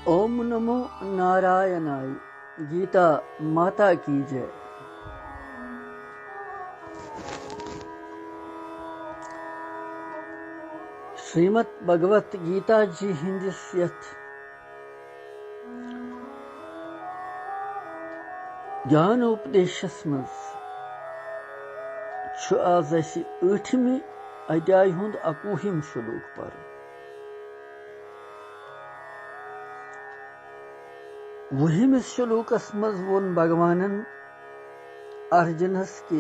ओम नमो नारायणाय। गीता माता की जय। श्रीमद् भगवत गीता जी हिंदिस यथ ज्ञानोपदेशस मज आज अस 8 अध्याय हुंद 21 श्लोक पर। वहिमिस श्लोकस मज वोन भगवानन अर्जुनस कि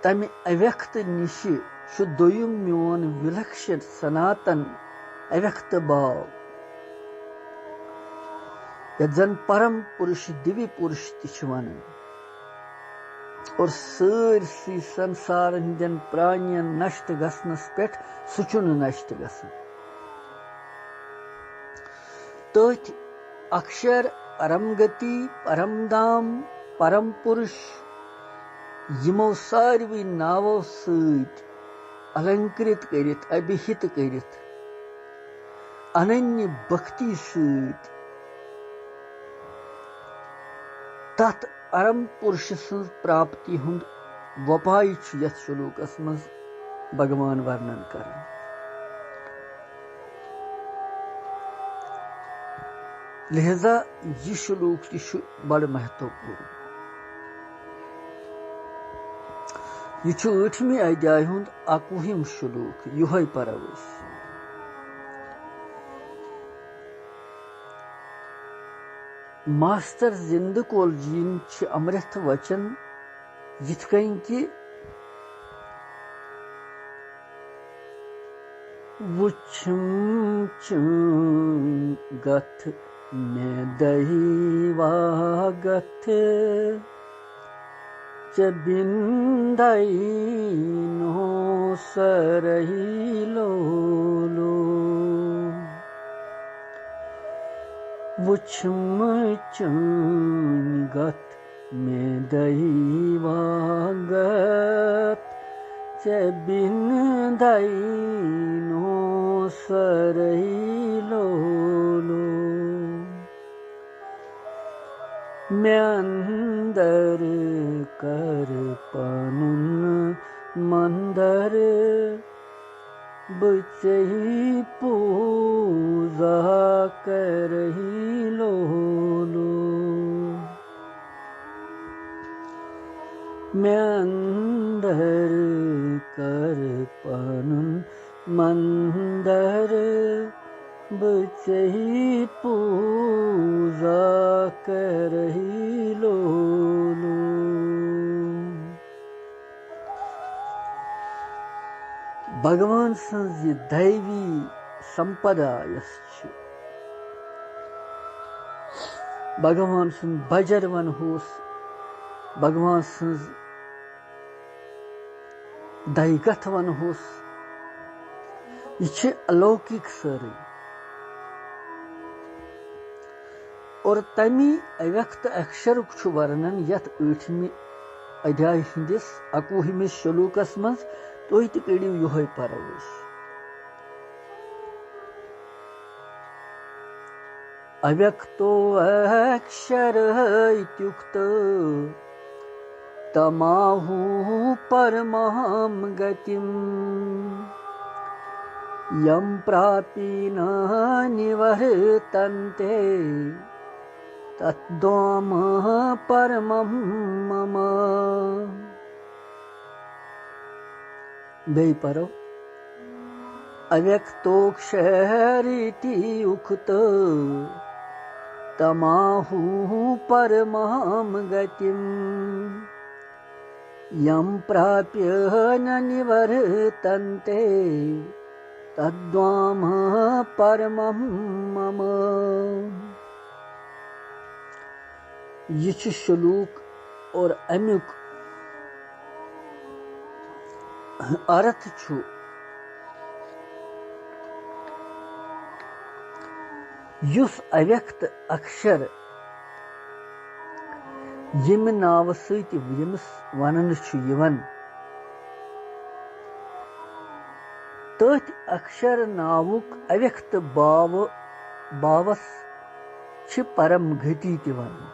तमि अव्यक्त निश दोयुम मोन विलक्षण सनातन अव्यक्त भाव यन परम पुरुष दिव्य पुरुष वन और सारसी संसार हंदन प्राणियन नष्ट गसनस पे सह नष्ट गसन। तथ अक्षर परम गति परम धाम परम पुरुष यमो सारवी नावो सत अलंकृत करित अभिहित करित अनन्य भक्ति सत तथ परम पुरुष सं प्राप्ति हुंद वपाय यथ श्लोकस मज भगवान वर्णन कर। लिहाजा यह श्लोक बड़ महत्वपूर्ण। यह 8वें अध्याय हुंद 21 श्लोक युह परो। मास्टर जिंद कौल जीन अमृत वचन यिथ कन कि वुछम गथ में दैवागथ बिंदई नो सरही लोलो वुछम गथ में दैवागथ बिंदई नो सरही लोलो मैं अंदर कर पनुन मंदर बचही पूजा करही लोलो मैं अंदर कर पनुन मंदर बचही पूजा करही लोलो। भगवान सज दैवी संपदा भगवान सुन बजर वन होस भगवान सज दैगथ वन होस यह अलौकिक सारी और तमी अव्यक्त अक्षर वर्णन यथ 8वें अध्याय हिंदिस 21 श्लोकस मज तुह तू युह परो। अव्यक्तो अक्षर इत्युक्त तमाहु परमां गतिम यम प्रापि न निवर्तन्ते तद्वाम परमं मम। बे परो अव्यक्तोक्षरिति उक्त तमाहु परमां गतिम यम प्राप्य न निवर्तन्ते तद्वाम परमं मम। यह श्लोक और अमुक अर्थ युस अव्यक्त अक्षर यम नाव सत यमिस वनन तथ अक्षर नावुक अव्यक्त बावस छ परम गति ते वनान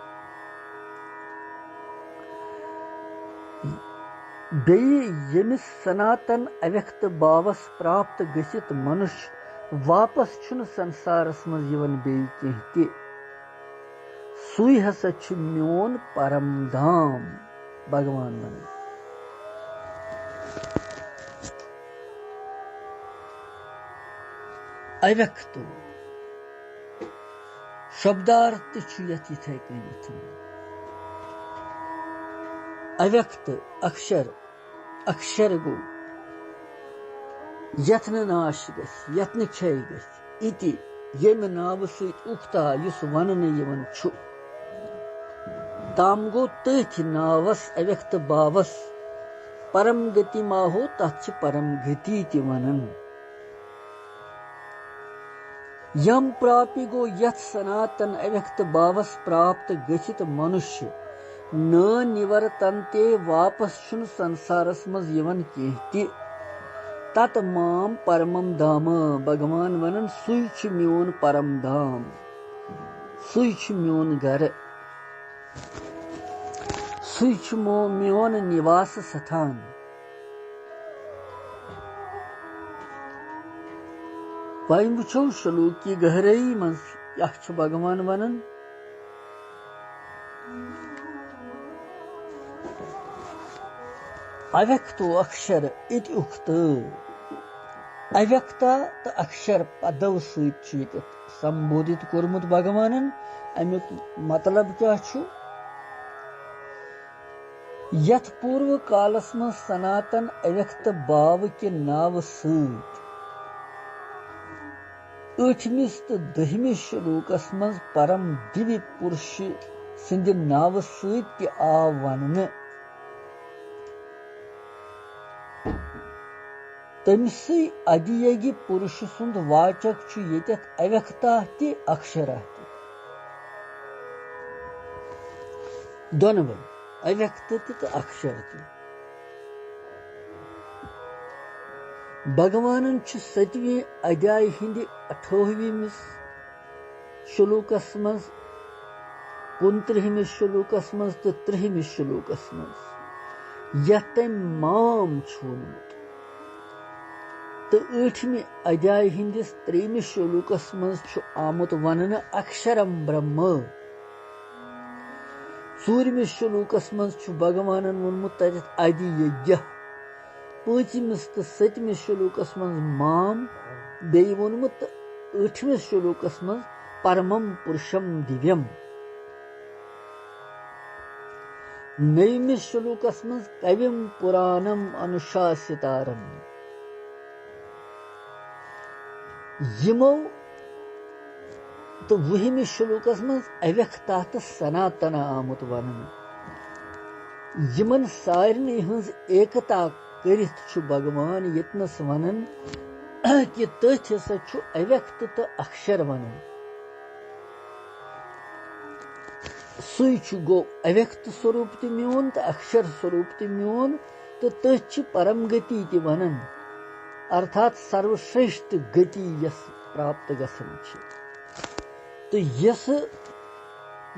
बेयि यमिस सनातन अव्यक्त बावस प्राप्त गसित मनुष्य वापस छुन संसारस मज यवन बेयि केह ते सुई हसा छ म्योन परम धाम भगवान वनान अव्यक्त शब्दार्थ यथे कनिथ अव्यक्त अक्षर अक्षर गो यत्न नाश गस यत्न क्षय गस इति येम नाव सहित उक्ता युस वनन यवन छु ताम गो तथ नावस अव्यक्त बावस परम गति माहो तच्छ परम गति ति वनन यम प्रापि गो यथ सनातन अव्यक्त बावस प्राप्त गछित मनुष्य न निवर्तन्ते वापस छुन संसारस मज यवन केहति तत माम परमम धाम भगवान वनन सुई छ म्योन परम धाम सुई छ म्योन घर सुई छ म्योन निवास स्थान वह वो श्लोक की गहराई मज भगवान वनन अव्यक्तो अक्षर इति उक्त अव्यक्ता तो अक्षर पदव सहित संबोधित कोरमुत भगवानन अमुक मतलब क्या छु यथ पूर्व कालस में सनातन अव्यक्त भाव के नाव सहित ٲठमिस तो दहमिस श्लोकस मज परम दिव्य पुरुष सिंध नाव सहित आव वनन तमसी अदियगि पुरुष सुंद वाचक छु येतक अव्यक्ता ति अक्षरा दोनों अव्यक्त तो अक्षर ति भगवानन छु 7वें अध्याय हिंद 28वें श्लोकस मज 29वें श्लोकस मज तो 30वें श्लोकस मज यत माम छुनत तो 8वें अध्याय हिंदिस 3वें श्लोकस मज छु आमुत वनन अक्षरम ब्रह्म 4वें श्लोकस मज छु भगवानन वोनमुत तत आदि यज्ञ 5वें तो 7वें श्लोकस मज माम बेयि वोनमुत 8वें श्लोकस मज परमम पुरुषम दिव्यम 9वें श्लोकस मज कविम पुराणम अनुशासितारम यमो तो 20वें श्लोकस मज अव्यक्ता तो सनातन आमुत वनन यमन सारनी हंस एकता करित छु भगवान यतनस वनन कि तथ हसा छु अव्यक्त तो अक्षर वनन सुई छु गो अव्यक्त स्वरूप ति म्योन तो अक्षर स्वरूप ति म्योन तो तथ छु परम गति ति वनन अर्थात सर्वश्रेष्ठ गति यस प्राप्त गसन छ तो यस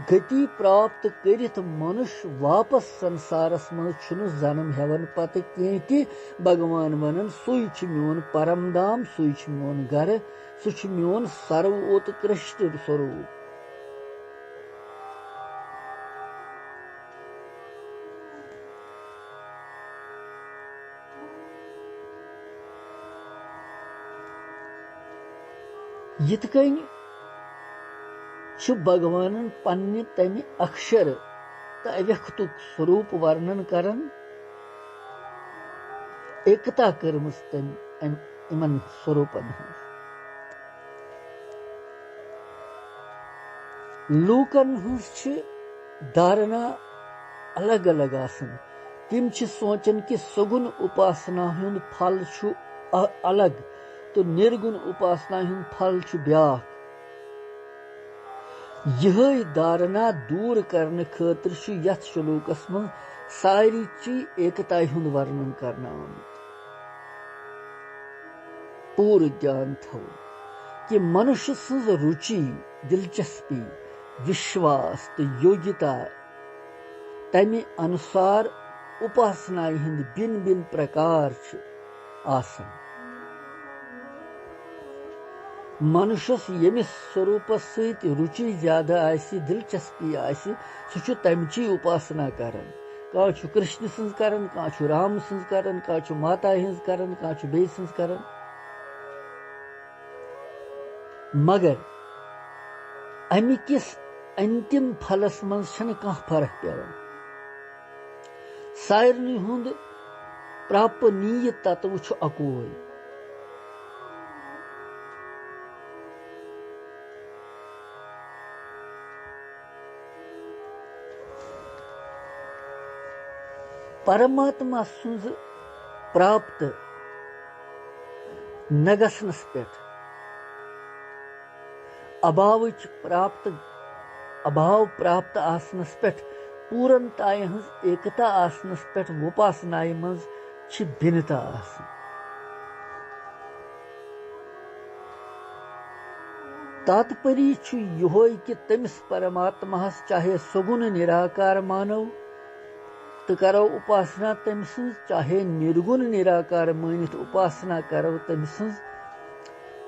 गति प्राप्त करित मनुष्य वापस संसारस मज छुन जन्म हेवन पत केति भगवान वनन सुई छ म्योन परम धाम सुई छ म्योन घर सु छ म्योन सर्वोत्कृष्ट स्वरूप यित कनि छु भगवानन पन्ने तमि अक्षर तो अव्यक्तुक स्वरूप वर्णन करन एकता करमस तमि इमन स्वरूपन लूकन हंस छ धारणा अलग अलग आसन तिम छ सोचन कि सगुन उपासना हुंद फल छु अलग तो निर्गुण उपासना हुंद फल छु ब्याख यह धारणा दूर करने खातिर छु यथ श्लोकस मं सारी ची एकता हुंद वर्णन करना आमुत पूर्ण ध्यान थो कि मनुष्य सज रुचि दिलचस्पी विश्वास तो योग्यता तमे अनुसार उपासना हिंद भिन्न भिन्न प्रकार आसन मनुष्यस यमिस स्वरूप सहित रुचि ज्यादा आसि दिलचस्पी आसि सह तमची उपासना करन कह कृष्ण सन्ज करन कह राम सन्ज करन कह माता हिंज करन कह बे सन्ज करन मगर अमिकिस अंतिम फलस मं कह फर्क पेवान सारनी हुंद प्रापनीय तत्व अकोई परमात्मा सुंज प्राप्त न गसनस पे अभाव प्राप्त आसनस पे पूर्णताय हज एकता आसनस पे उपासनाय मज भिन्नता आसन तात्पर्य योय कि तमिस परमात्मा चाहे सगुण निराकार मानव तो करो उपासना तम सन्ज चाहे निर्गुण निराकार मानित उपासना करो तम सन्ज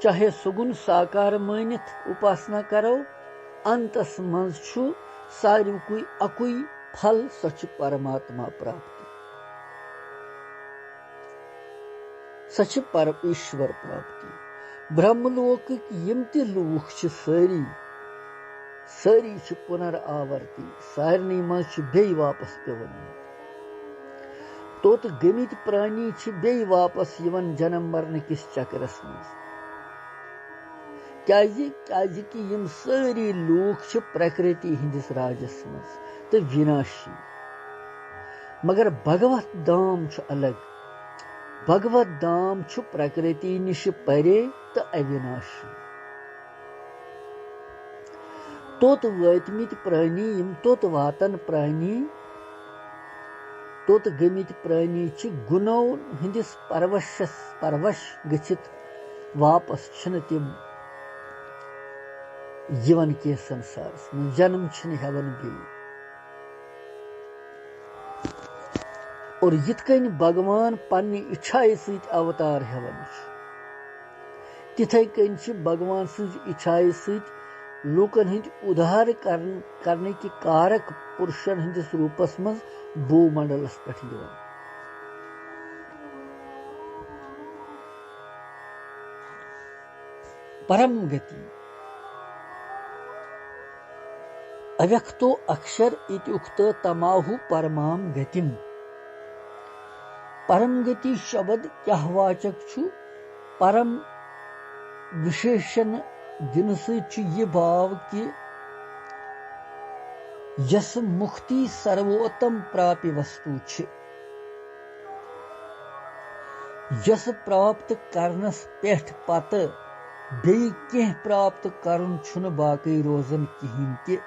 चाहे सुगुण साकार मानित उपासना करो अंतस मज सारी अकुई फल सच परमात्मा प्राप्ति सच पर ईश्वर प्राप्ति ब्रह्मलोक यम ते लूख सारी पुनर्आवर्ती सारनी मज बे वापस पेवन तोत गमित प्राणी बे वापस यवन जन्म मरण किस चक्रस मज कि यम सारी लूख प्रकृति हिंदिस राजस मज तो विनाशी मगर भगवत धाम अलग भगवत धाम प्रकृति निश परे तो अविनाशी तोत वतमित प्राणी यम तोत वातन प्राणी तोत गमित प्राणी गुनो हिंदिस परवश गचित वापस तिम यवन के संसार जन्म हेवन बे और यिथकन भगवान पन्नी इच्छाई सहित अवतार हेवन तिथे कन भगवान सज इच्छाई सहित लूकन हिंद उद्धार करने की कारक पुरुषन हिंदिस रूपस मज भूमंडलस पे परम गति अव्यक्तो अक्षर इति उक्त तमाहु परमाम गतिम परम गति शब्द क्या वाचक छु परम विशेषण दिन से ये भाव कि यस मुक्ति सर्वोत्तम प्राप्य वस्तु छ यस प्राप्त करनस पेठ पत बे कह प्राप्त करन छुन बाकी रोजन किहिन के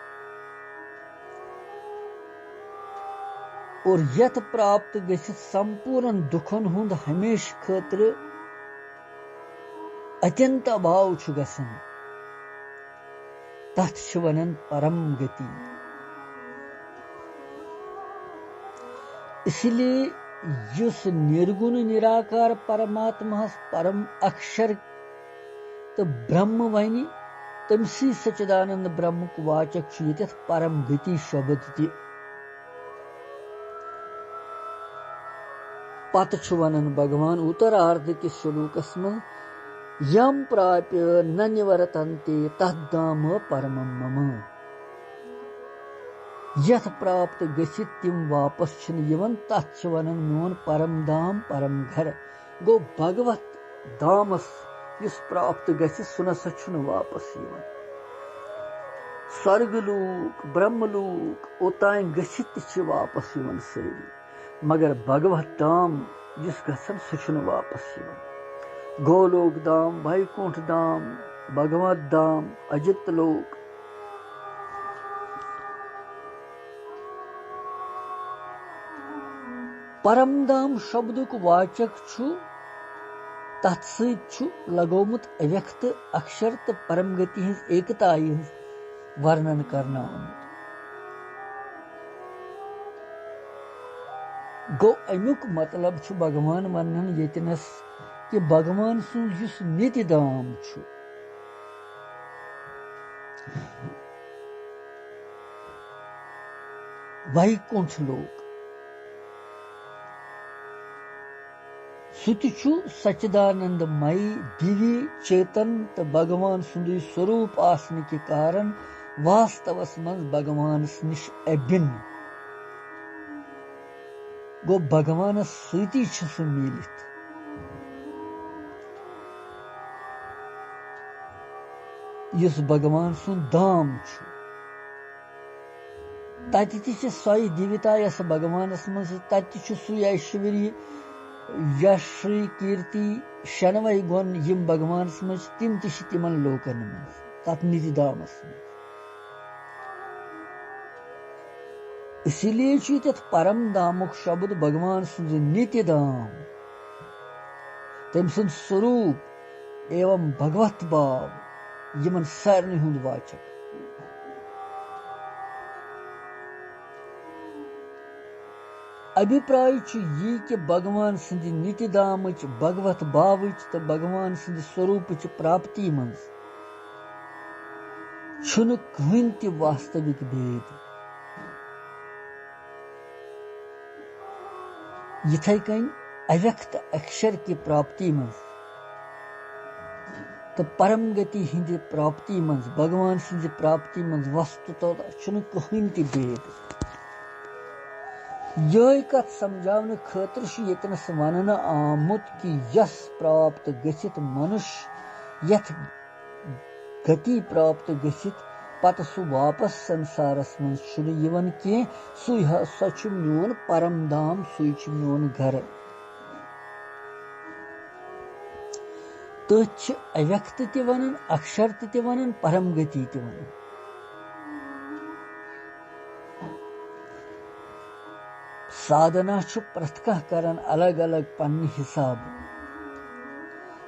और यथ प्राप्त गसित संपूर्ण दुखन हुंद हमेश खतर अत्यंत अभाव छु गसन तथ छु वनन परम गति इसलिए युस निर्गुण निराकार परमात्मा परम अक्षर तो ब्रह्म वनी तमसी सच्चिदानंद ब्रह्म को वाचक छु यथ परम गति शब्द ति पत छु वनन भगवान उत्तरार्ध के श्लोकस में यम प्राप्य न निवर्तन्ते तद्धाम परमं मम यथ प्राप्त गसित तिम वापस छिन यवन तथ छु वनन मोन परम धाम परम घर गो भगवत धामस युस प्राप्त गसित सुनस छुन वापस यवन स्वर्गलोक ब्रह्मलोक ओताय गसित छु वापस यवन सारी मगर भगवत धाम जिस गसन सुन वापस यवन गोलोक धाम वैकुंठ धाम भगवत धाम अजित लोक परम धाम शब्द को वाचक छु तथ सु लगोमुत अव्यक्त अक्षर तो परम गति हज एकता हज वर्णन करना गो अमुक मतलब छु भगवान वनन यतनस कि भगवान सुन युस नित्य दाम छु वैकुंठ लोक सुतिछु सच्चिदानंदमय दिव्य चेतन तो भगवान सुंदर स्वरूप आसने के कारण वास्तवस मं भगवान निश अभिन्न गो भगवान सती मिलित युस भगवान सुन दाम छु तति सही दिव्यता यस भगवानस मं तति सु ऐश्वर्य यश कीर्ति शनवै गुण यम भगवान मं तिम तिमन लोकन मं तथ निधि दामस इसीलिए तथ परम दामुक शब्द भगवान सुंद नित्य दाम तम सुंद स्वरूप एवं भगवत भाव यमन सारनी हुंद वाचक अभिप्राय यी कि भगवान सिंध नित्य दाम भगवत भाव तो भगवान सिंध स्वरूप प्राप्ति मं कहीं ति वास्तविक भेद यथै कन अव्यक्त अक्षर की प्राप्ति मं तो परम गति हिंद प्राप्ति मं भगवान सिंध प्राप्ति मं वस्तुतः कहीं ति भेद यह कथ समझाने खतर यतनस वन आमुत कि यस प्राप्त गसित मनुष्य यथ गति प्राप्त गसित पत सु वापस संसारस मं यवन कह सु मोन परम धाम सु मोन घर तथ अव्यक्त ते वनन अक्षर ते वनन परम गति ते वनन साधना प्रथ करन अलग अलग पन्ने हिसाब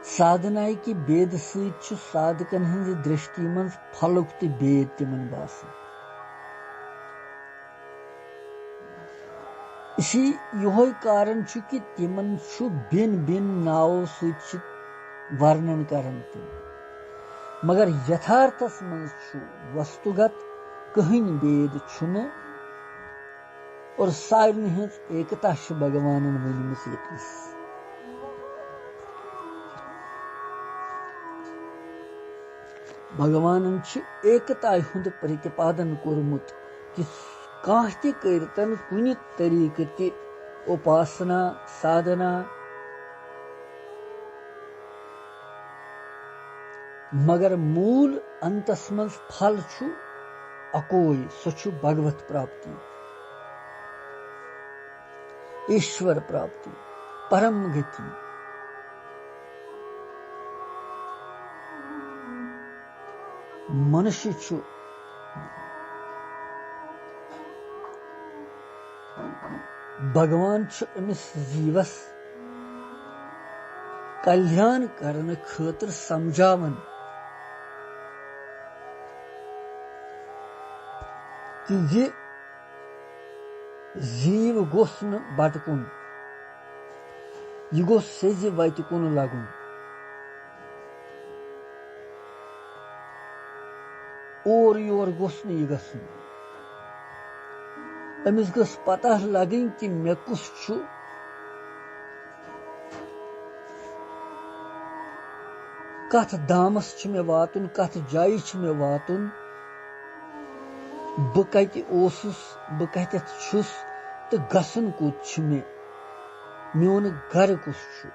साधना की भेद साधकन हंज दृष्टि मं फलुक ते भेद तिमन बासन इसी योह कारण कि तिमन भिन्न भिन्न नावों सहित वर्णन करन मगर यथार्थस मं वस्तुगत कहीं भेद छुन और सारनी हज एकता भगवान वनमस यतनस भगवान एकता हुंद प्रतिपादन कोरमुत कि कह तन कुन तरीक ति उपासना साधना मगर मूल अंतस मं फल अकोई सु भगवत प्राप्ति ईश्वर प्राप्ति परम गति मनुष्य भगवान अमिस जीवस कल्याण करने खतर समझावन कि ये जीव गोस न बटकुन यह गोस सेज वत कुन लगुन और योर गोस न यह गसन अमिस गस पता लगन कि मे कुस छु कथ दामस छु मे वातुन कथ जाय छु मे वातुन बह कत ओसुस बह कतथ छुस तो गसन कुत छु मे मोन घर कुस छु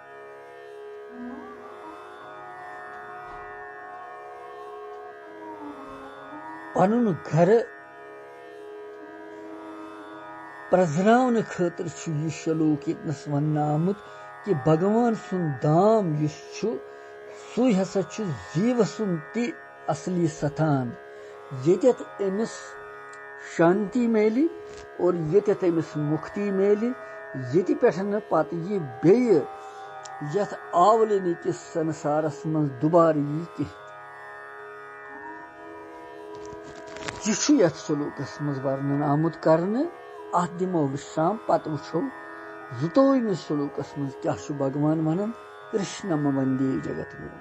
पनुन घर प्रजनावन खतर छु यह शलोक यतनस वन आमुत कि भगवान सुन दाम युस छु सु हसा छु जीव सुन ति असली स्थान यत अमिस शांति मेली और यत अमिस मुक्ति मेली ये पे पत यह बे यथ आवलिन किस संसारस मं दुबार यी कि यथ सलूकस मं वर्णन आमुत करने अत दिमो विश्राम पत वुछो जुतोइमिस सलूकस मं क्या भगवान वनन कृष्णम वंदे जगत गुरु।